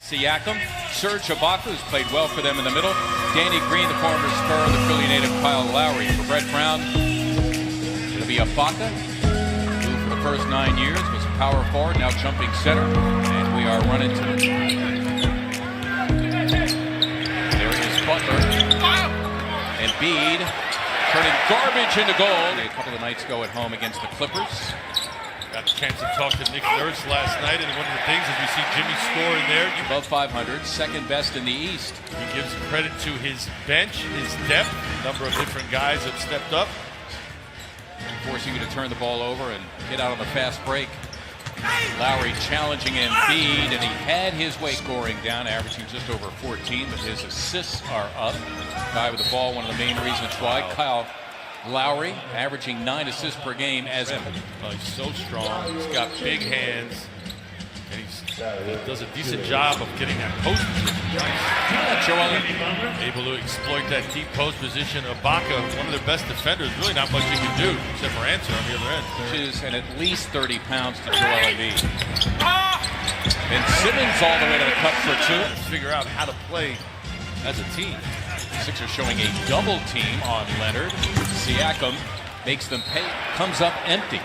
Siakam, Serge Ibaka, who's played well for them in the middle. Danny Green, the former Spur, the Philly native Kyle Lowry. For Brett Brown, it'll be Ibaka, who for the first 9 years was a power forward, now jumping center. And we are running to it. There is Butler. Embiid turning garbage into gold. A couple of nights ago at home against the Clippers. Got a chance to talk to Nick Nurse last night, and one of the things is we see Jimmy score in there. Above 500, second best in the East. He gives credit to his bench, his depth, a number of different guys have stepped up. Forcing you to turn the ball over and get out on the fast break. Lowry challenging Embiid, and he had his way scoring down, averaging just over 14, but his assists are up. Guy with the ball, one of the main reasons why. Kyle Lowry averaging 9 assists per game as him. Oh, he's so strong. He's got big hands, and he does a decent job of getting that post position. Able to exploit that deep post position. Ibaka, one of their best defenders, really not much he can do except for answer on the other end. And at least 30 pounds to Joel Embiid. And Simmons all the way to the cup for 2. Figure out how to play as a team. Sixers showing a double team on Leonard. Siakam makes them pay, comes up empty.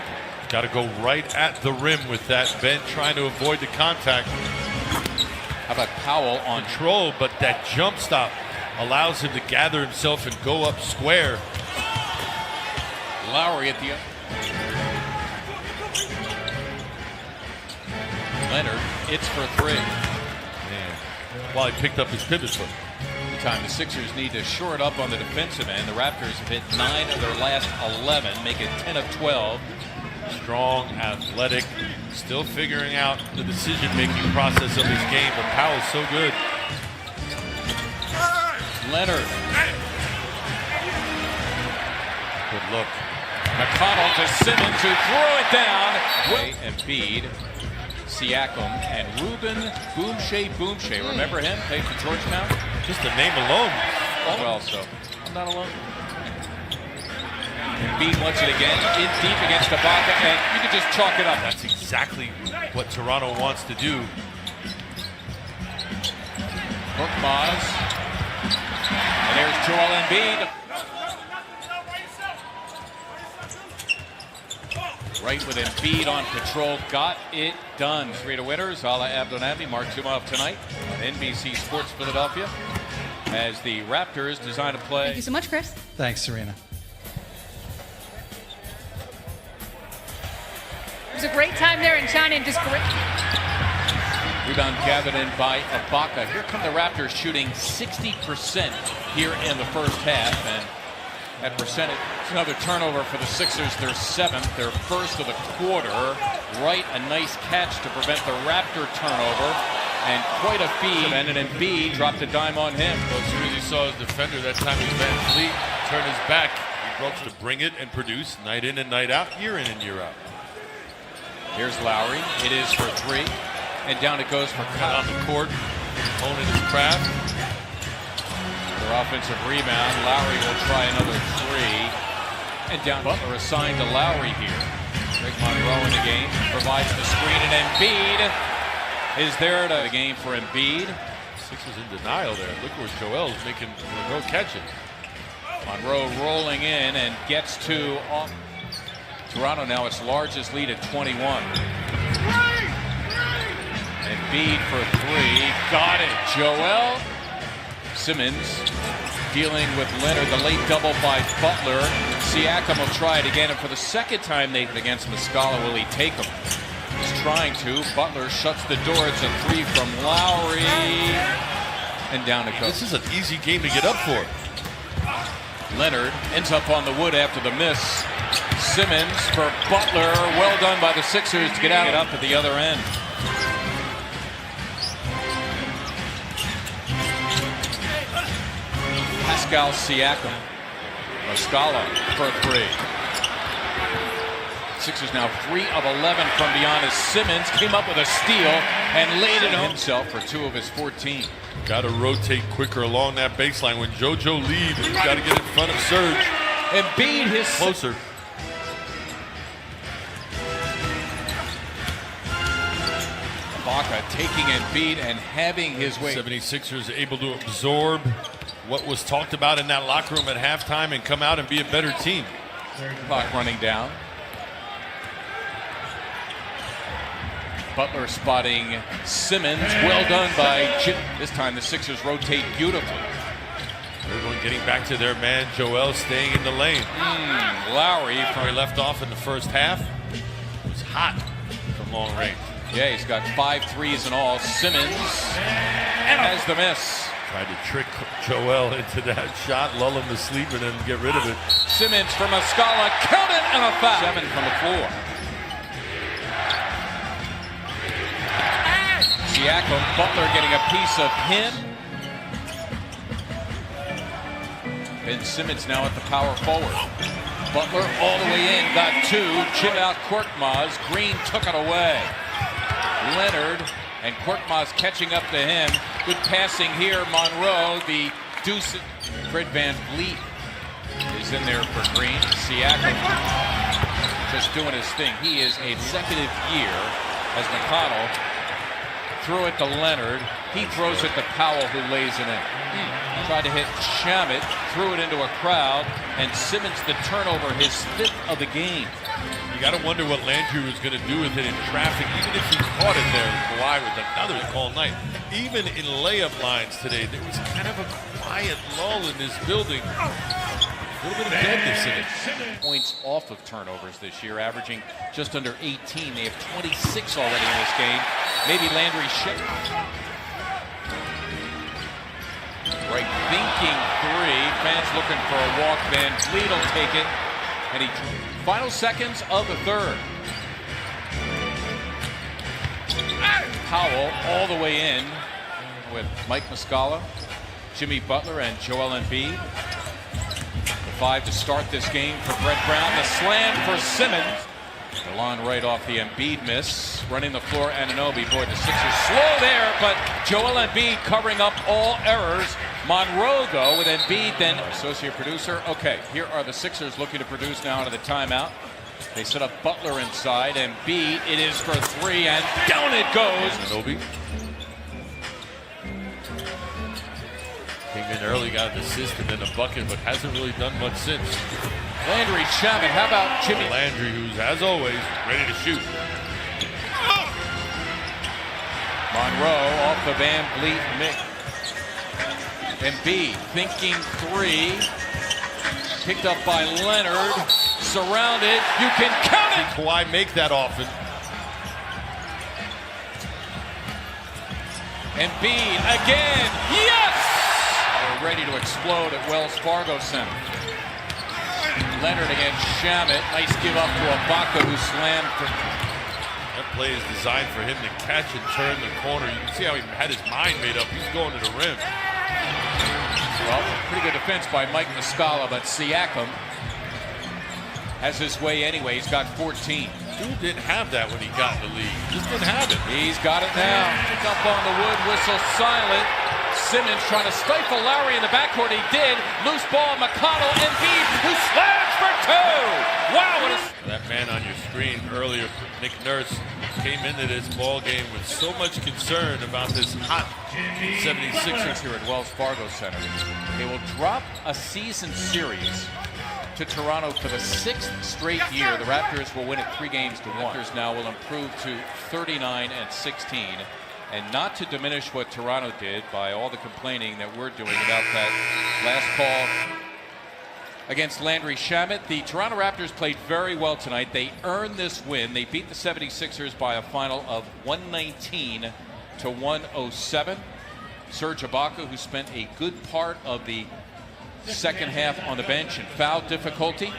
Got to go right at the rim with that bend, trying to avoid the contact. How about Powell on control, but that jump stop allows him to gather himself and go up square. Lowry at the Leonard, it's for 3. Man, while he picked up his pivot foot. Time the Sixers need to shore it up on the defensive end. The Raptors have hit 9 of their last 11, make it 10 of 12. Strong, athletic, still figuring out the decision-making process of his game, but Powell's so good. Leonard. Good look. McConnell to Simmons, who threw it down. Embiid, Siakam, and Ruben Boomshay. Remember him? Played for Georgetown. Just the name alone. Well, so I'm not alone. Embiid wants it again, in deep against Ibaka, and you can just chalk it up. That's exactly what Toronto wants to do. Korkmaz. And there's Joel Embiid. Right with Embiid on control, got it done. 3 to winners, Ala Abdonabi, Mark Tumov tonight on NBC Sports Philadelphia as the Raptors design to play. Thank you so much, Chris. Thanks, Serena. It was a great time there in China and just great. Rebound gathered in by Ibaka. Here come the Raptors shooting 60% here in the first half, and that percentage. It's another turnover for the Sixers, their 7th, their first of the quarter. Right, a nice catch to prevent the Raptor turnover, and quite a feed. And an Embiid dropped a dime on him. Well, as soon as he saw his defender, that time his Van Fleet turned his back. He ropes to bring it and produce night in and night out, year in and year out. Here's Lowry. It is for 3, and down it goes for Kyle. On the court, honing his craft. Their offensive rebound. Lowry will try another 3. And down Butler assigned to Lowry here. Greg Monroe in the game. Provides the screen, and Embiid is there to the game for Embiid. Sixers in denial there. Look where Joel's making Monroe catch it. Monroe rolling in and gets to Toronto now its largest lead at 21. Embiid for 3. Got it. Joel. Simmons dealing with Leonard, the late double by Butler. Siakam will try it again, and for the second time they against Muscala. Will he take him? He's trying to. Butler shuts the door. It's a 3 from Lowry, and down it goes. This is an easy game to get up for. Leonard ends up on the wood after the miss. Simmons for Butler. Well done by the Sixers to get out it up at the other end. Pascal Siakam. Muscala for 3. Sixers now 3 of 11 from beyond as Simmons came up with a steal and laid it on himself for 2 of his 14. Got to rotate quicker along that baseline. When JoJo leaves, he's got to get in front of Serge. Embiid his closer. Ibaka taking Embiid and having his way. 76ers able to absorb what was talked about in that locker room at halftime and come out and be a better team. Clock running down. Butler spotting Simmons. Well done by Chip. This time the Sixers rotate beautifully. Everyone getting back to their man. Joel staying in the lane. Lowry Where he left off in the first half. It was hot from long range. Yeah, he's got 5 threes in all. Simmons has the miss. Tried to trick Joel into that shot, lull him to sleep, and then get rid of it. Simmons from Muscala, count it, and a foul. 7 from the floor. Siakam, Butler getting a piece of him. Ben Simmons now at the power forward. Butler all the way in, got 2, chip out Korkmaz. Green took it away. Leonard and Korkmaz catching up to him. Good passing here. Monroe, the deuce. Fred Van Vliet is in there for Green. Siakam just doing his thing. He is a consecutive year as McConnell threw it to Leonard. He throws it to Powell, who lays it in. Tried to hit Shamet, threw it into a crowd, and Simmons the turnover, his 5th of the game. You got to wonder what Landry was going to do with it in traffic, even if he caught it there. Kawhi with another all night. Even in layup lines today, there was kind of a quiet lull in this building. A little bit of deadness in it. Points off of turnovers this year, averaging just under 18. They have 26 already in this game. Maybe Landry should. Right thinking 3. Fans looking for a walk. Van Vliet will take it. And he final seconds of the 3rd. Powell all the way in with Mike Muscala, Jimmy Butler, and Joel Embiid. The 5 to start this game for Brett Brown. The slam for Simmons. DeLon right off the Embiid miss. Running the floor, Anunoby. Boy, the Sixers slow there, but Joel Embiid covering up all errors. Monroe, though, with Embiid, then associate producer. Okay, here are the Sixers looking to produce now out of the timeout. They set up Butler inside. Embiid, it is for 3, and down it goes. Anunoby came in early, got an assist and then a bucket, but hasn't really done much since. Landry Shamet, how about Jimmy? Landry, who's, as always, ready to shoot. Monroe off the Van Vliet mix. Embiid thinking 3. Picked up by Leonard. Surrounded. You can count it. Kawhi make that often. Embiid again. Yes! They're ready to explode at Wells Fargo Center. Leonard against Shamet. Nice give up to Ibaka, who slammed for. That play is designed for him to catch and turn the corner. You can see how he had his mind made up. He's going to the rim. Well, pretty good defense by Mike Muscala, but Siakam has his way anyway. He's got 14. Dude didn't have that when he got in the league. Just didn't have it. He's got it now. Pick up on the wood, whistle silent. Simmons trying to stifle Lowry in the backcourt. He did. Loose ball, McConnell, Embiid, who slams for 2. Wow, what a... That man on your screen earlier, Nick Nurse, came into this ball game with so much concern about this hot 76ers here at Wells Fargo Center. They will drop a season series to Toronto for the 6th straight year. The Raptors will win it 3 games to 1. Raptors now will improve to 39-16. And not to diminish what Toronto did by all the complaining that we're doing about that last call against Landry Shamet. The Toronto Raptors played very well tonight. They earned this win. They beat the 76ers by a final of 119 to 107. Serge Ibaka, who spent a good part of the second half on the bench in foul difficulty.